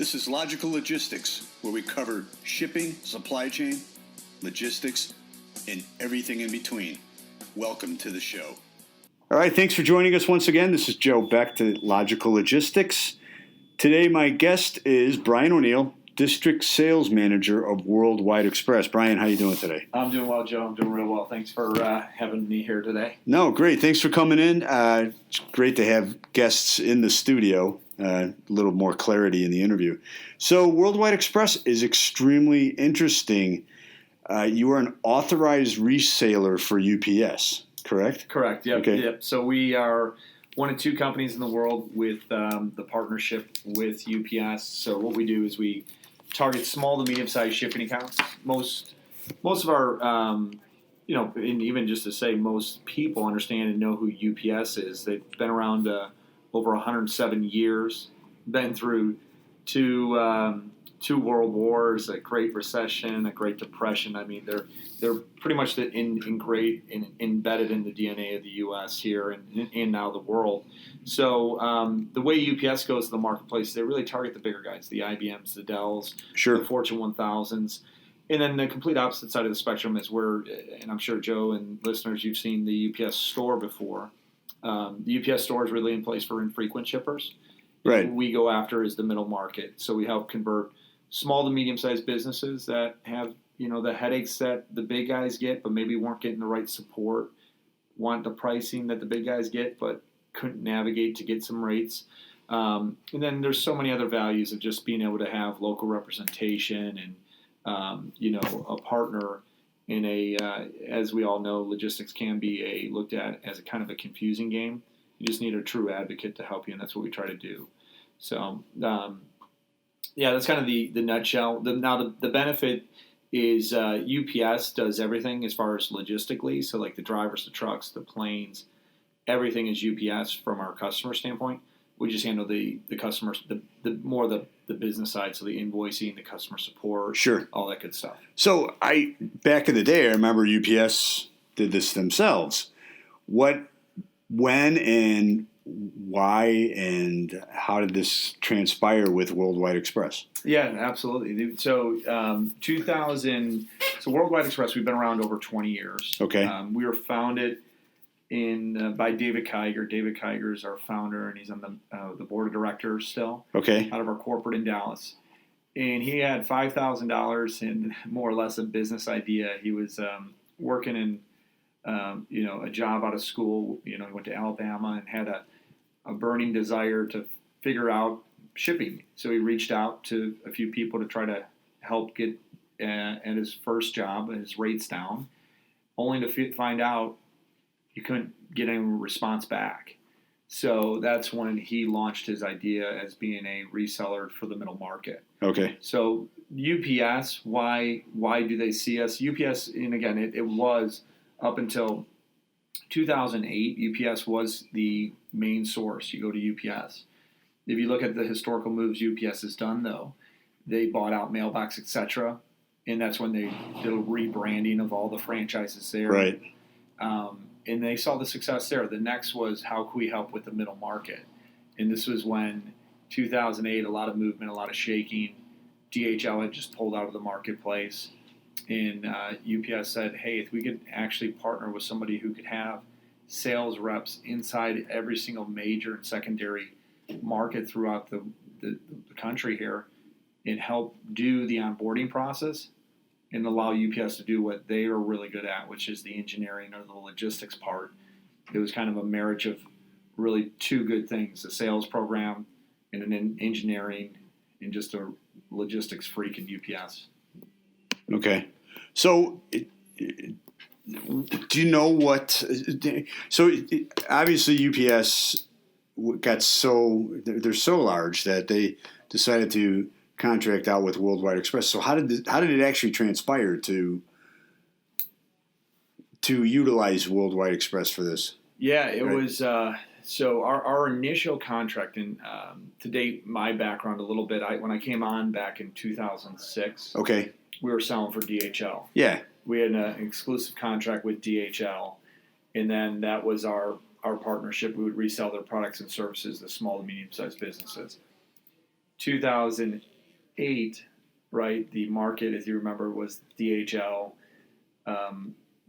This is Logical Logistics, where we cover shipping, supply chain, logistics, and everything in between. Welcome to the show. All right, thanks for joining us once again. This is Joe Becht at Logical Logistics. Today, my guest is Brian O'Neill, District Sales Manager of Worldwide Express. Brian, how you doing today? I'm doing well, Joe. I'm doing real well. Thanks for having me here today. No, great. Thanks for coming in. It's great to have guests in the studio. A little more clarity in the interview. So Worldwide Express is extremely interesting. You are an authorized reseller for UPS, correct? Correct. Yep. Okay. Yep. So we are one of two companies in the world with the partnership with UPS. So what we do is we target small to medium-sized shipping accounts. Most of our, and even just to say, most people understand and know who UPS is. They've been around over 107 years, been through two world wars, a Great Recession, a Great Depression. I mean, they're pretty much embedded in the DNA of the U.S. here and now the world. So the way UPS goes to the marketplace, they really target the bigger guys, the IBMs, the Dells, Sure. the Fortune 1000s. And then the complete opposite side of the spectrum is where, and I'm sure Joe and listeners, you've seen the UPS store before. The UPS store is really in place for infrequent shippers. Right. What we go after is the middle market. So we help convert small to medium-sized businesses that have, the headaches that the big guys get, but maybe weren't getting the right support, want the pricing that the big guys get, but couldn't navigate to get some rates. And then there's so many other values of just being able to have local representation and, a partner in as we all know, logistics can be looked at as a kind of a confusing game. You just need a true advocate to help you, and that's what we try to do. So, that's kind of the nutshell. The benefit is UPS does everything as far as logistically. So like the drivers, the trucks, the planes, everything is UPS from our customer standpoint. We just handle the customers, the business side, so the invoicing, the customer support, Sure, all that good stuff. So back in the day, I remember UPS did this themselves. When, and why, and how did this transpire with Worldwide Express? Yeah, absolutely. So so Worldwide Express, we've been around over 20 years. Okay. We were founded by David Kiger. David Kiger is our founder, and he's on the board of directors still. Okay. Out of our corporate in Dallas. And he had $5,000 in more or less a business idea. He was working in, a job out of school. He went to Alabama and had a burning desire to figure out shipping. So he reached out to a few people to try to help get at his first job, his rates down, only to find out he couldn't get any response back. So that's when he launched his idea as being a reseller for the middle market. Okay. So UPS, why do they see us? UPS, and again, it was up until 2008, UPS was the main source. You go to UPS. If you look at the historical moves UPS has done, though, they bought out Mailbox, etc., and that's when they did a rebranding of all the franchises there. Right. And they saw the success there. The next was, how can we help with the middle market? And this was when 2008, a lot of movement, a lot of shaking. DHL had just pulled out of the marketplace. And UPS said, hey, if we could actually partner with somebody who could have sales reps inside every single major and secondary market throughout the country here and help do the onboarding process and allow UPS to do what they are really good at, which is the engineering or the logistics part. It was kind of a marriage of really two good things, a sales program and an engineering and just a logistics freak in UPS. Okay. So do you know what – so obviously UPS they're so large that they decided to contract out with Worldwide Express. So how did it actually transpire to utilize Worldwide Express for this? Yeah, it was so our initial contract, and to date my background a little bit, when I came on back in 2006, okay, we were selling for DHL. Yeah. We had an exclusive contract with DHL, and then that was our partnership. We would resell their products and services to small to medium-sized businesses. 2008, 2008, right, the market, as you remember, was DHL.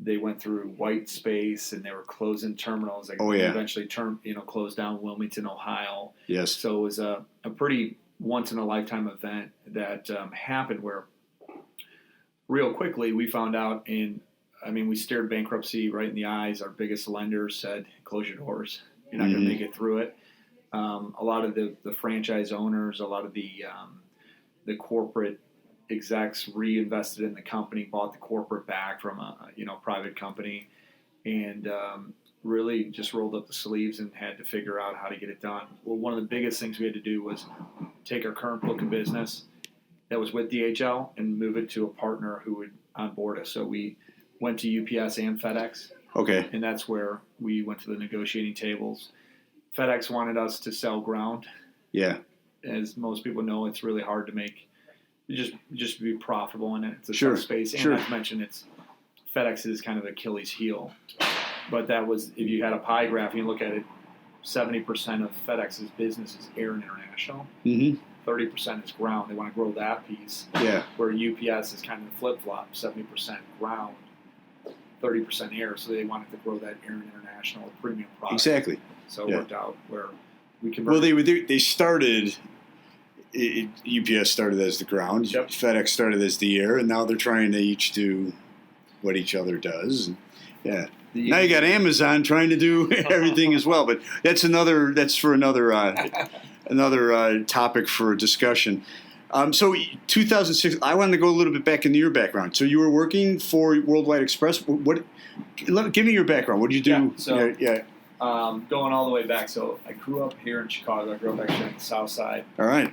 They went through white space and they were closing terminals. They eventually closed down Wilmington, Ohio. Yes. So it was a pretty once-in-a-lifetime event that happened where real quickly we found out we stared bankruptcy right in the eyes. Our biggest lender said, close your doors. You're not going to make it through it. A lot of the franchise owners, a lot of the corporate execs reinvested in the company, bought the corporate back from a private company, and really just rolled up the sleeves and had to figure out how to get it done. Well, one of the biggest things we had to do was take our current book of business that was with DHL and move it to a partner who would onboard us. So we went to UPS and FedEx. Okay. And that's where we went to the negotiating tables. FedEx wanted us to sell ground. Yeah. As most people know, it's really hard to make just be profitable in it. It's a Sure. tough space. And Sure. I've mentioned FedEx is kind of Achilles' heel. But that was, if you had a pie graph, you look at it, 70% of FedEx's business is air and international. 30% is ground. They want to grow that piece. Yeah. Where UPS is kind of the flip-flop, 70% ground, 30% air. So they wanted to grow that air and international premium product. Exactly. So it worked out where we converted. Well, they started. UPS started as the ground. Yep. FedEx started as the air, and now they're trying to each do what each other does. Yeah. Now you got Amazon trying to do everything as well, but that's for another topic for discussion. So 2006, I wanted to go a little bit back into your background. So you were working for Worldwide Express. Give me your background. What did you do? Going all the way back. So I grew up here in Chicago. I grew up actually on the South Side. All right.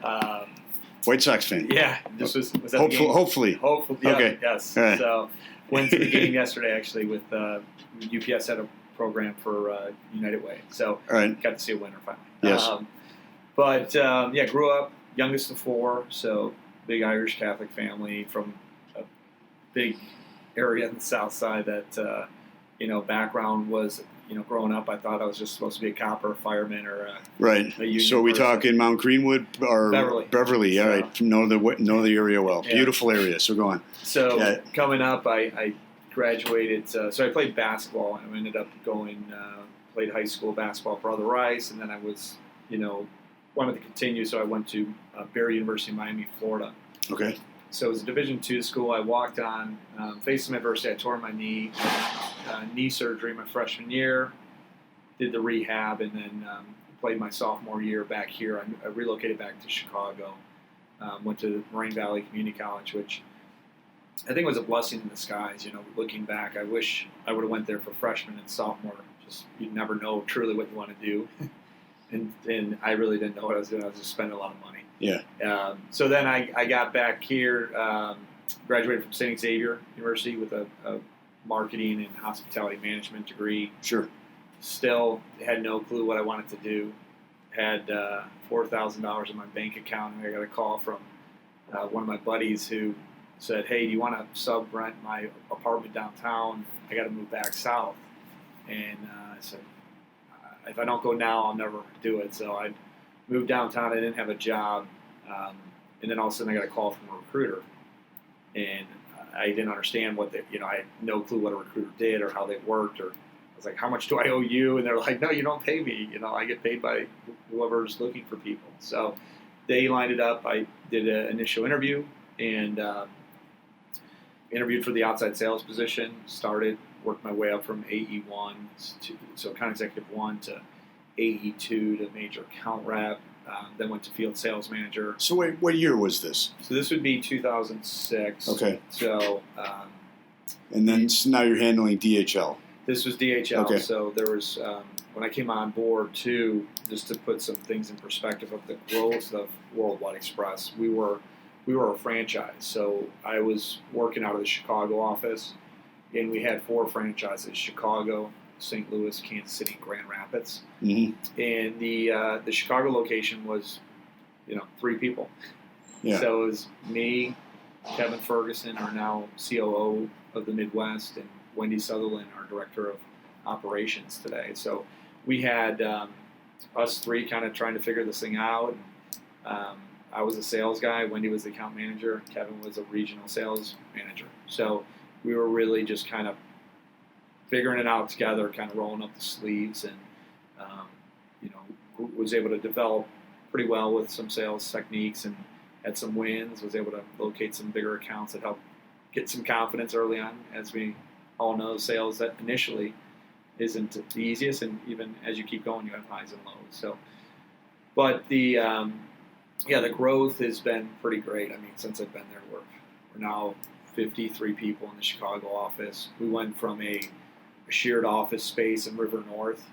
White Sox fan. Yeah. This was that hopefully. the game? Hopefully. Yeah, okay. Yes. All right. So went to the game yesterday actually with UPS had a program for United Way. So got to see a winner finally. Yes. Grew up youngest of four. So big Irish Catholic family from a big area in the South Side that background was. Growing up, I thought I was just supposed to be a cop or a fireman or a union So we talking Mount Greenwood or Beverly. All right, know the area well. Yeah. Beautiful area. So go on. So coming up, I graduated. So I played basketball. I ended up played high school basketball for Brother Rice, and then I was wanted to continue. So I went to Barry University, Miami, Florida. Okay. So it was a Division II school. I walked on, faced some adversity. I tore my knee, knee surgery my freshman year, did the rehab, and then played my sophomore year back here. I relocated back to Chicago, went to Moraine Valley Community College, which I think was a blessing in disguise. Looking back, I wish I would have went there for freshman and sophomore. Just you never know truly what you want to do, and I really didn't know what I was doing. I was just spending a lot of money. Yeah. So then I got back here, graduated from St. Xavier University with a marketing and hospitality management degree. Sure. Still had no clue what I wanted to do. Had $4,000 in my bank account, and I got a call from one of my buddies who said, "Hey, do you want to sub-rent my apartment downtown? I got to move back south." And I said, "If I don't go now, I'll never do it." So I moved downtown. I didn't have a job, and then all of a sudden I got a call from a recruiter, and I didn't understand I had no clue what a recruiter did or how they worked, or I was like, "How much do I owe you?" And they're like, "No, you don't pay me. I get paid by whoever's looking for people." So they lined it up. I did an initial interview and interviewed for the outside sales position. Worked my way up from AE1 so account executive 1 to AE2 to major account rep, then went to field sales manager. So wait, what year was this? So this would be 2006. Okay. So. And then now you're handling DHL. This was DHL. Okay. So there was, when I came on board too, just to put some things in perspective of the growth of Worldwide Express, we were a franchise. So I was working out of the Chicago office, and we had 4 franchises: Chicago, St. Louis, Kansas City, and Grand Rapids. Mm-hmm. And the Chicago location was, 3 people. Yeah. So it was me, Kevin Ferguson, our now COO of the Midwest, and Wendy Sutherland, our director of operations today. So we had us 3 kind of trying to figure this thing out. I was a sales guy. Wendy was the account manager. Kevin was a regional sales manager. So we were really just kind of figuring it out together, kind of rolling up the sleeves, and was able to develop pretty well with some sales techniques and had some wins. Was able to locate some bigger accounts that helped get some confidence early on. As we all know, sales that initially isn't the easiest, and even as you keep going, you have highs and lows. So, but the growth has been pretty great. I mean, since I've been there, we're now 53 people in the Chicago office. We went from a shared office space in River North,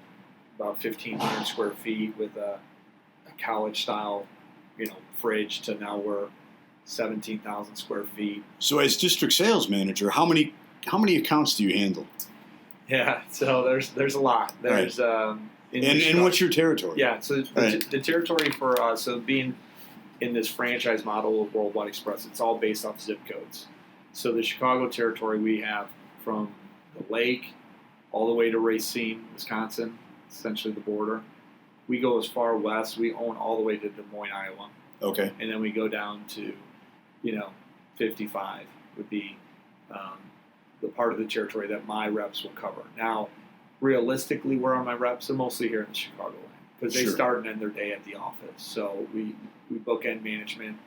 about 1,500 square feet with a college-style, fridge, to now we're 17,000 square feet. So, as district sales manager, how many accounts do you handle? Yeah, so there's a lot. There's right. And what's your territory? Yeah, so the territory for us, so being in this franchise model of Worldwide Express, it's all based off zip codes. So the Chicago territory, we have from the lake all the way to Racine, Wisconsin, essentially the border. We go as far west. We own all the way to Des Moines, Iowa. Okay. And then we go down to, 55 would be the part of the territory that my reps will cover. Now, realistically, where are my reps? They're mostly here in the Chicagoland because they start and end their day at the office. So we bookend management,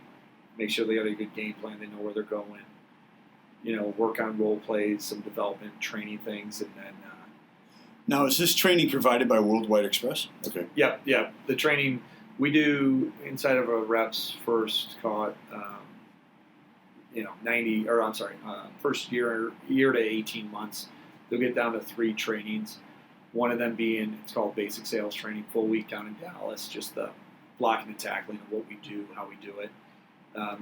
make sure they got a good game plan, they know where they're going. Work on role plays, some development, training things, and then. Now, is this training provided by Worldwide Express? Okay. Yep. The training we do inside of a rep's first first year to 18 months, they'll get down to 3 trainings. One of them being, it's called basic sales training, full week down in Dallas, just the blocking and tackling of what we do, how we do it.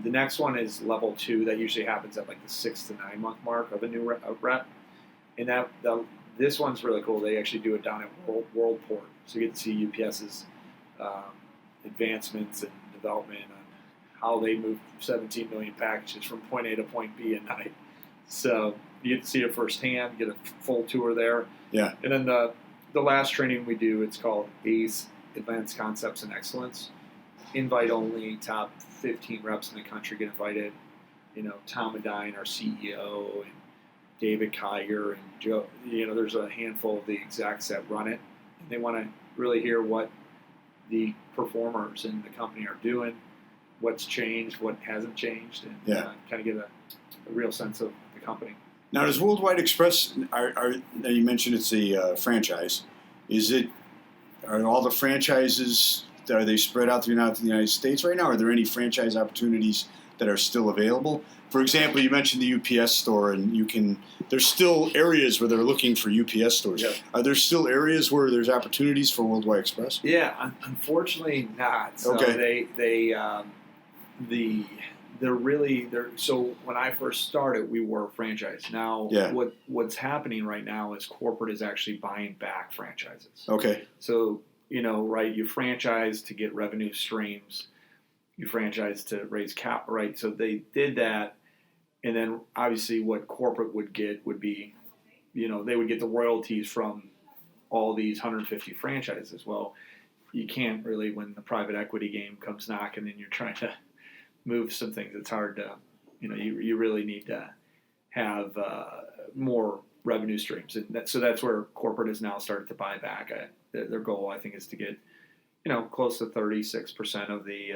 The next one is level 2. That usually happens at like the 6 to 9 month mark of a new rep. And this one's really cool. They actually do it down at Worldport. So you get to see UPS's advancements and development on how they move 17 million packages from point A to point B at night. So you get to see it firsthand, get a full tour there. Yeah. And then the last training we do, it's called ACE, Advanced Concepts and Excellence. Invite only, top 15 reps in the country get invited. Tom Medine, our CEO, and David Kiger, and Joe. There's a handful of the execs that run it. And they want to really hear what the performers in the company are doing, what's changed, what hasn't changed, and kind of get a real sense of the company. Now, does Worldwide Express, you mentioned it's a franchise. Are all the franchises, are they spread out throughout the United States right now? Are there any franchise opportunities that are still available? For example, you mentioned the UPS store, and there's still areas where they're looking for UPS stores. Yeah. Are there still areas where there's opportunities for Worldwide Express? Yeah, unfortunately not. So okay. So when I first started, we were franchised. Now, what's happening right now is corporate is actually buying back franchises. Okay. So, you franchise to get revenue streams. You franchise to raise cap, right? So they did that, and then obviously what corporate would get would be, they would get the royalties from all these 150 franchises. Well, you can't really, when the private equity game comes knocking and you're trying to move some things, it's hard to, you really need to have more revenue streams. And so that's where corporate has now started to buy back. Their goal, I think, is to get, close to 36% of the,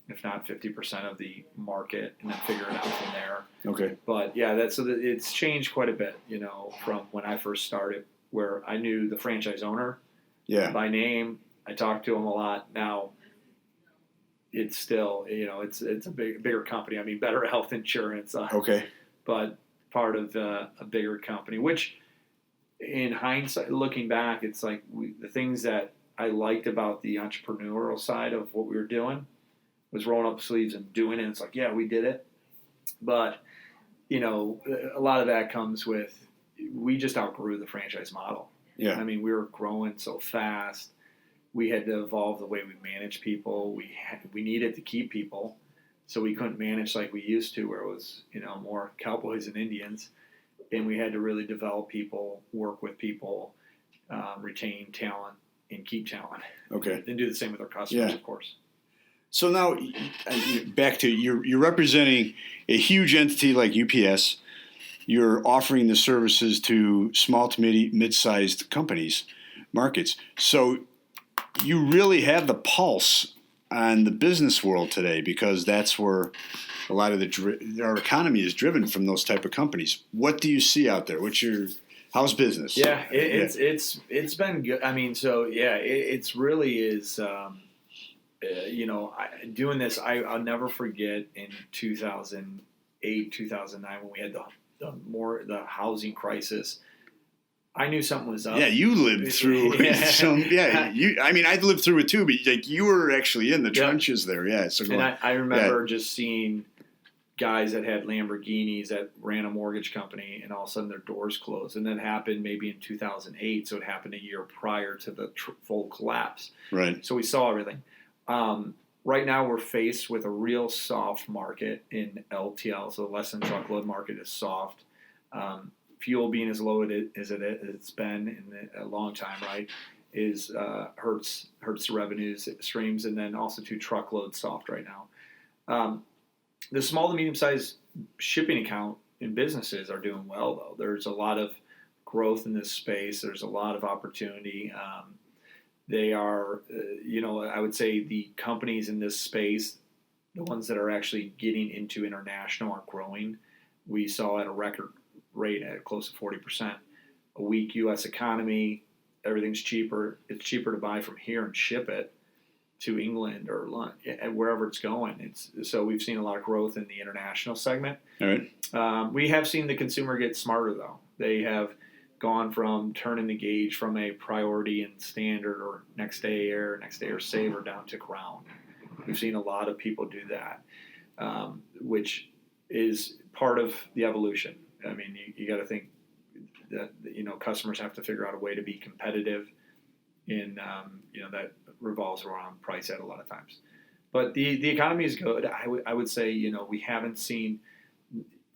if not 50% of the market, and then figure it out from there. Okay. But it's changed quite a bit, from when I first started, where I knew the franchise owner by name. I talked to him a lot. Now it's still, it's a bigger company. I mean, better health insurance. Okay. But part of a bigger company, which in hindsight, looking back, it's like the things that I liked about the entrepreneurial side of what we were doing was rolling up the sleeves and doing it. It's like, yeah, we did it. But, a lot of that comes with, we just outgrew the franchise model. Yeah. I mean, we were growing so fast. We had to evolve the way we manage people. We needed to keep people. So we couldn't manage like we used to, where it was, more cowboys and Indians. And we had to really develop people, work with people, retain talent, and keep talent. Okay. And do the same with our customers, of course. So now, back to you're representing a huge entity like UPS. You're offering the services to small to mid-sized companies, markets. So you really have the pulse on the business world today, because that's where a lot of our economy is driven from those type of companies. What do you see out there? How's business? Yeah, it's been good. I mean, so yeah, it's really is. Doing this, I'll never forget in 2008, 2009 when we had the housing crisis. I knew something was up. Yeah, you lived through some. Yeah, I lived through it too, but like you were actually in the trenches there. Yeah, so I remember just seeing guys that had Lamborghinis that ran a mortgage company, and all of a sudden their doors closed, and that happened maybe in 2008. So it happened a year prior to the full collapse. Right. So we saw everything. Right now we're faced with a real soft market in LTL, so the less than truckload market is soft. Fuel being as low as it's been in a long time, right, is hurts the revenues streams, and then also to truckload soft right now. The small to medium-sized shipping account in businesses are doing well, though. There's a lot of growth in this space. There's a lot of opportunity. They are, I would say the companies in this space, the ones that are actually getting into international, are growing. We saw at a record rate at close to 40%. A weak U.S. economy, everything's cheaper. It's cheaper to buy from here and ship it to England or wherever it's going. So we've seen a lot of growth in the international segment. All right. We have seen the consumer get smarter, though. They have gone from turning the gauge from a priority and standard or next day air saver down to ground. We've seen a lot of people do that, which is part of the evolution. I mean, you got to think that customers have to figure out a way to be competitive in that revolves around price at a lot of times. But the economy is good. I would say we haven't seen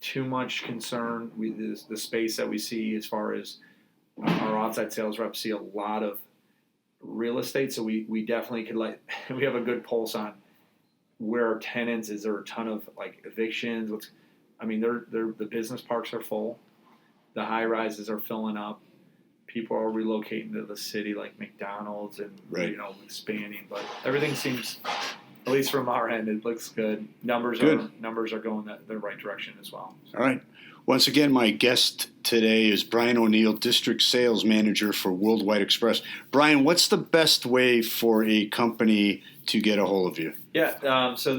too much concern with the space that we see as far as our outside sales reps see a lot of real estate. So we definitely could we have a good pulse on where our tenants. Is there a ton of evictions? The business parks are full. The high rises are filling up. People are relocating to the city, like McDonald's, and expanding. But everything seems, at least from our end, it looks good. Numbers are going the right direction as well. So. All right. Once again, my guest today is Brian O'Neill, District Sales Manager for Worldwide Express. Brian, what's the best way for a company to get a hold of you? Yeah, so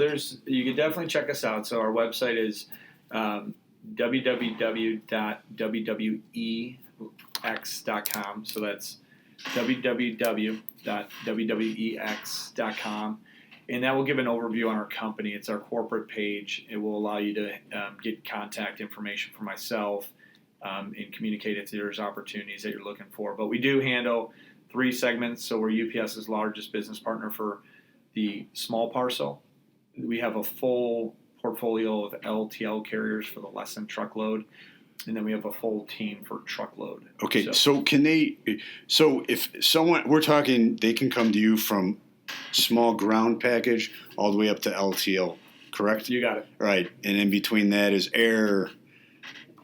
you can definitely check us out. So our website is www.wwex.com. So that's www.wwex.com. And that will give an overview on our company. It's our corporate page. It will allow you to get contact information for myself and communicate if there's opportunities that you're looking for. But we do handle 3 segments. So we're UPS's largest business partner for the small parcel. We have a full portfolio of LTL carriers for the less than truckload. And then we have a full team for truckload. Okay, so if someone, we're talking, they can come to you from small ground package all the way up to LTL, correct? You got it. Right, and in between that is air,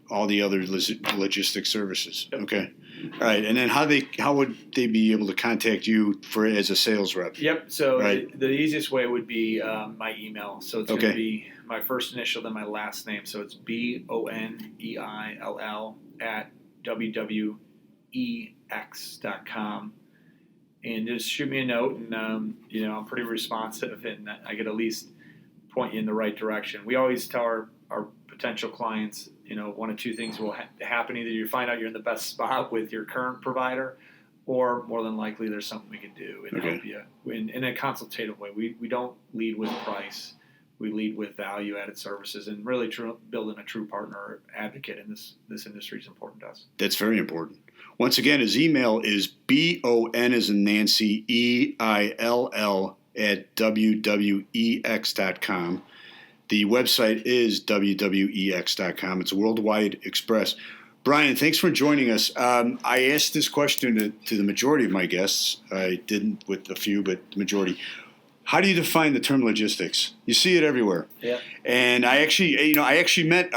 all the other logistic services. Yep. Okay, all right, and then how would they be able to contact you as a sales rep? Yep. So the easiest way would be my email. So it's going to be my first initial, then my last name. So it's BONEILL @wwex.com. And just shoot me a note, and I'm pretty responsive, and I could at least point you in the right direction. We always tell our potential clients, one of 2 things will happen: either you find out you're in the best spot with your current provider, or more than likely there's something we can do and help you in a consultative way. We don't lead with price; we lead with value-added services, and really building a true partner advocate in this industry is important to us. That's very important. Once again, his email is BON as in Nancy, EILL @wwex.com. The website is wwex.com. It's Worldwide Express. Brian, thanks for joining us. I asked this question to the majority of my guests. I didn't with a few, but the majority. how do you define the term logistics? You see it everywhere. Yeah. And I actually met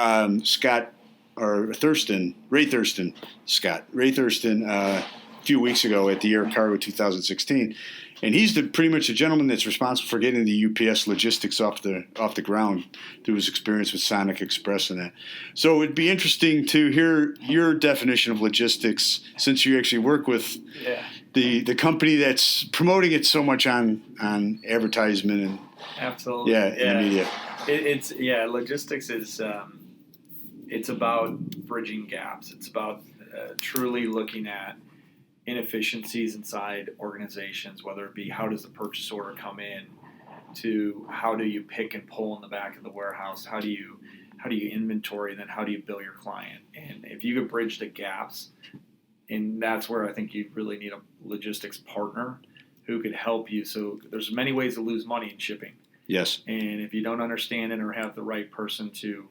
Ray Thurston, a few weeks ago at the Year of Cargo 2016. And he's pretty much the gentleman that's responsible for getting the UPS logistics off the ground through his experience with Sonic Express and that. So it'd be interesting to hear your definition of logistics, since you actually work with the company that's promoting it so much on advertisement and absolutely in the media. It's logistics is it's about bridging gaps. It's about truly looking at inefficiencies inside organizations, whether it be how does the purchase order come in, to how do you pick and pull in the back of the warehouse, how do you inventory, and then how do you bill your client. And if you could bridge the gaps, and that's where I think you really need a logistics partner who could help you. So there's many ways to lose money in shipping. Yes. And if you don't understand it or have the right person to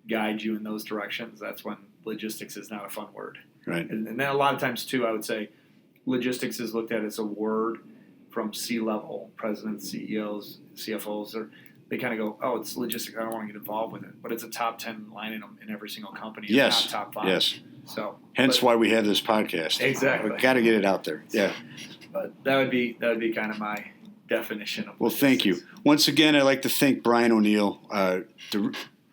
guide you in those directions, that's when logistics is not a fun word. Right. And then a lot of times, too, I would say logistics is looked at as a word from C-level presidents, CEOs, CFOs. They kind of go, oh, it's logistics. I don't want to get involved with it. But it's a top 10 line item in every single company. It's Yes. not top 5. Yes. So hence why we have this podcast. Exactly. Got to get it out there. Yeah. But that would be kind of my definition of Well, thank you. Once again, I'd like to thank Brian O'Neill, the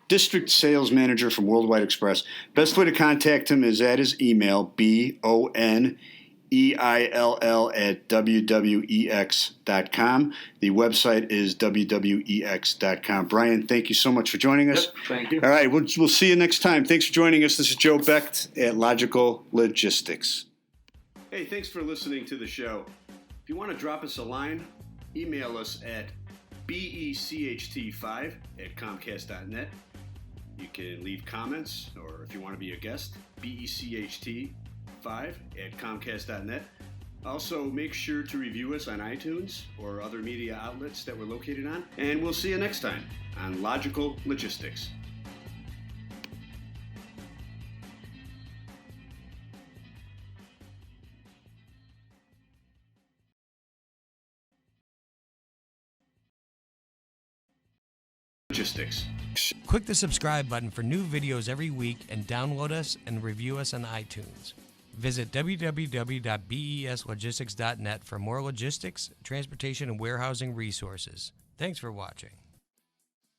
District Sales Manager from Worldwide Express. Best way to contact him is at his email, BONEILL@wwex.com. The website is wwex.com. Brian, thank you so much for joining us. Yep, thank you. All right, we'll see you next time. Thanks for joining us. This is Joe Becht at Logical Logistics. Hey, thanks for listening to the show. If you want to drop us a line, email us at becht5@comcast.net. You can leave comments, or if you want to be a guest, becht5@comcast.net. Also, make sure to review us on iTunes or other media outlets that we're located on. And we'll see you next time on Logical Logistics. Logistics. Click the subscribe button for new videos every week and download us and review us on iTunes. Visit www.beslogistics.net for more logistics, transportation, and warehousing resources. Thanks for watching.